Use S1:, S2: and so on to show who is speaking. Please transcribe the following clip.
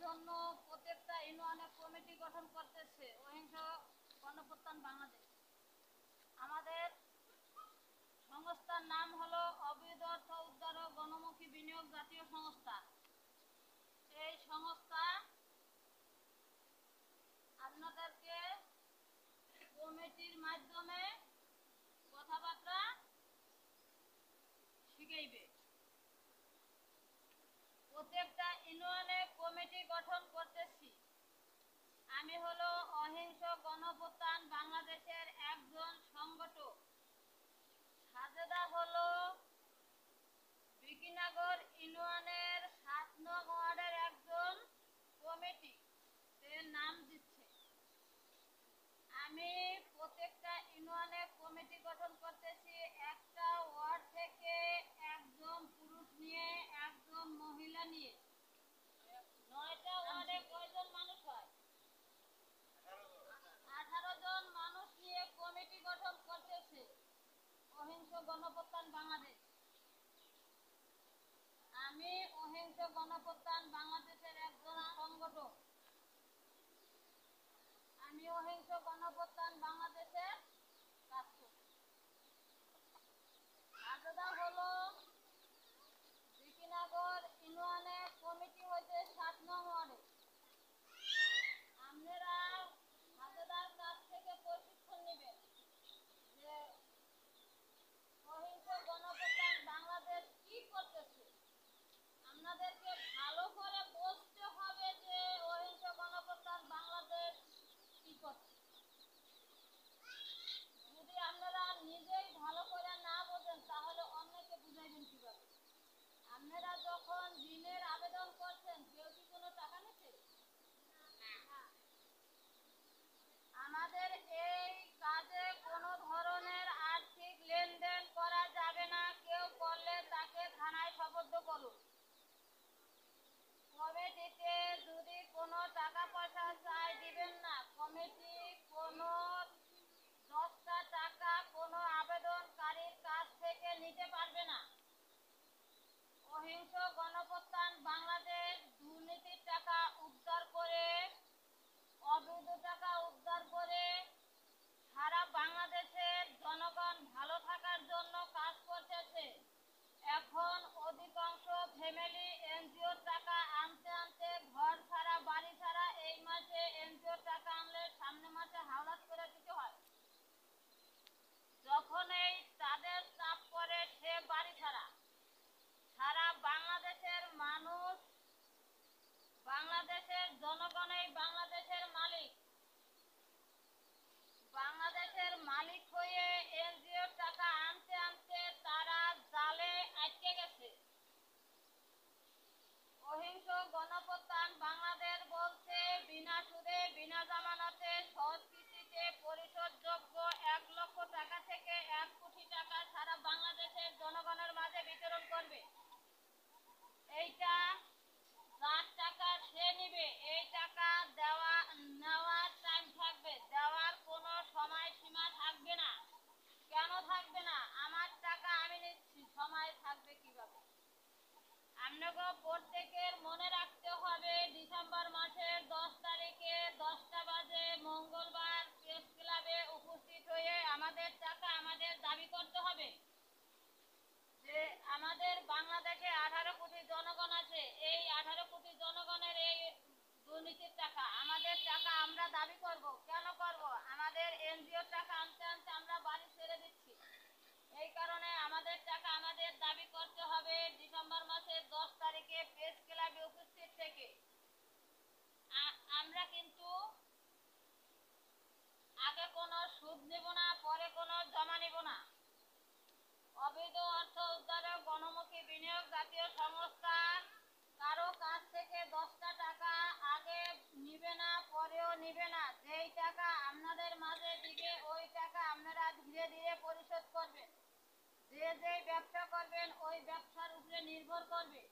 S1: জন্য প্রত্যেকটা ইউনিয়নে কমিটি গঠন করতেছে অহিংস গণপ্রত্যান বাংলাদেশ। আমাদের সংস্থার নাম হলো অবৈধ অর্থ উদ্ধার ও গণমুখী বিনিয়োগ জাতীয় সংস্থা। এই সংস্থা আপনাদেরকে কমিটির মাধ্যমে কথাবার্তা শিখাইবে। প্রত্যেকটা ইউনিয়নে কমিটি গঠন করতেছি। আমি হলো অহিংস গণপ্রত্যান বাংলাদেশের একজন সংগঠক। সাজেদা হলো বিকিনগর ইউনিয়নের 7 নং ওয়ার্ডের একজন কমিটি এর নাম দিচ্ছে। আমি প্রত্যেকটা ইউনিয়নে কমিটি গঠন করতেছি। একটা ওয়ার্ড থেকে একজন পুরুষ নিয়ে একজন মহিলা নিয়ে। 9টা ওয়ার্ডে কয়জন মানুষ হয়? 18 জন মানুষ নিয়ে কমিটি গঠন করতেছে অহিংস গণপ্রত্যান বাংলাদেশ। আমি অহিংস গণপ্রত্যান বাংলাদেশের একজন সংগঠক। আমি অহিংস গণপ্রত্যান বাংলাদেশের কাজ করি। সাজেদা হলো বিকিনগর ইউনিয়নে কমিটি হইতে 7 নং ওয়ার্ডে। আপনারা সাজেদার কাছ থেকে প্রশিক্ষণ নেবেন যে অহিংস গণপ্রত্যান বাংলাদেশ কি করতেছে। আপনাদেরকে ভালো করে বুঝতে হবে যে অহিংস গণপ্রত্যান বাংলাদেশ কি করছে। যদি আপনারা নিজেই ভালো করে না বোঝেন তাহলে অন্যকে বুঝাইবেন কিভাবে? আপনারা যখন ঋণের আবেদন করছেন কেউ কি কোনো টাকা নিচ্ছে? আমাদের এই কাজে কোনো ধরনের আর্থিক লেনদেন করা যাবে না। কেউ করলে তাকে থানায় সোপর্দ করুন। কমিটিতে যদি কোনো টাকা পয়সা চাই দিবেন না। কমিটি কোনো 10টা টাকা কোনো আবেদনকারীর কাছ থেকে নিতে পারবে না। অহিংস গণপ্রত্যান বাংলাদেশ দুর্নীতির টাকা উদ্ধার করে, অবৈধ টাকা উদ্ধার করে সারা বাংলাদেশের জনগণ ভালো থাকার জন্য কাজ করতেছে। এখন অধিকাংশ ফ্যামিলি এনজিওর টাকা আনতে আনতে ঘর ছাড়া বাড়ি ছাড়া। এই মাসে এনজিওর টাকা আনলে সামনের মাসে হাওলাত করে দিতে হয়। যখন এই তাদের চাপ করে সে বাড়ি ছাড়া। সারা বাংলাদেশের মানুষ, বাংলাদেশের জনগণই বাংলাদেশের মালিক। বাংলাদেশের মালিক হয়ে এনজিওর টাকা আনতে আনতে তারা জালে আটকে গেছে। অহিংস গণপ্রত্যান বাংলাদেশ বলছে বিনা সুদে বিনা জামানতে সহজ কিস্তিতে পরিশোধযোগ্য 1 লক্ষ টাকা থেকে 1 কোটি টাকা সারা বাংলাদেশের জনগণের মাঝে বিতরণ করবে। এইটা যার টাকা সে নিবে। এই টাকা নেওয়ার টাইম থাকবে, দেওয়ার কোনো সময় সীমা থাকবে না। কেন থাকবে না? আমার টাকা আমি নিচ্ছি, সময় থাকবে কিভাবে? আপনাকে প্রত্যেকের মনে রাখতে হবে ডিসেম্বর মাসের 10 তারিখে 10টা বাজে মঙ্গলবার প্রেস ক্লাবে উপস্থিত হয়ে আমাদের টাকা আমাদের দাবি করতে হবে। যে আমাদের বাংলাদেশে 18 কোটি জনগণ আছে। এই 18 কোটি জনগণের এই দুর্নীতির টাকা, আমাদের টাকা আমরা দাবি করব। কেন করব? আমাদের এনজিওর টাকা আনতে আনতে আমরা বাড়ি ছেড়ে দিচ্ছি। এই কারণে আমাদের টাকা আমাদের দাবি করতে হবে। ডিসেম্বর মাসের 10 তারিখে প্রেস ক্লাবে উপস্থিত থেকে আমরা কিন্তু আগে কোনো সুদ নেব না, পরে কোনো জমা নেব না। অবৈধ অর্থ উদ্ধারে গণমুখী বিনিয়োগ জাতীয় সংস্থা কারো কাছ থেকে 10টা টাকা আগে নিবে না, পরেও নিবে না। যেই টাকা আপনাদের মাঝে দিবে ওই টাকা আপনারা ধীরে ধীরে পরিশোধ করবেন। যে যেই ব্যবসা করবেন ওই ব্যবসার উপরে নির্ভর করবে।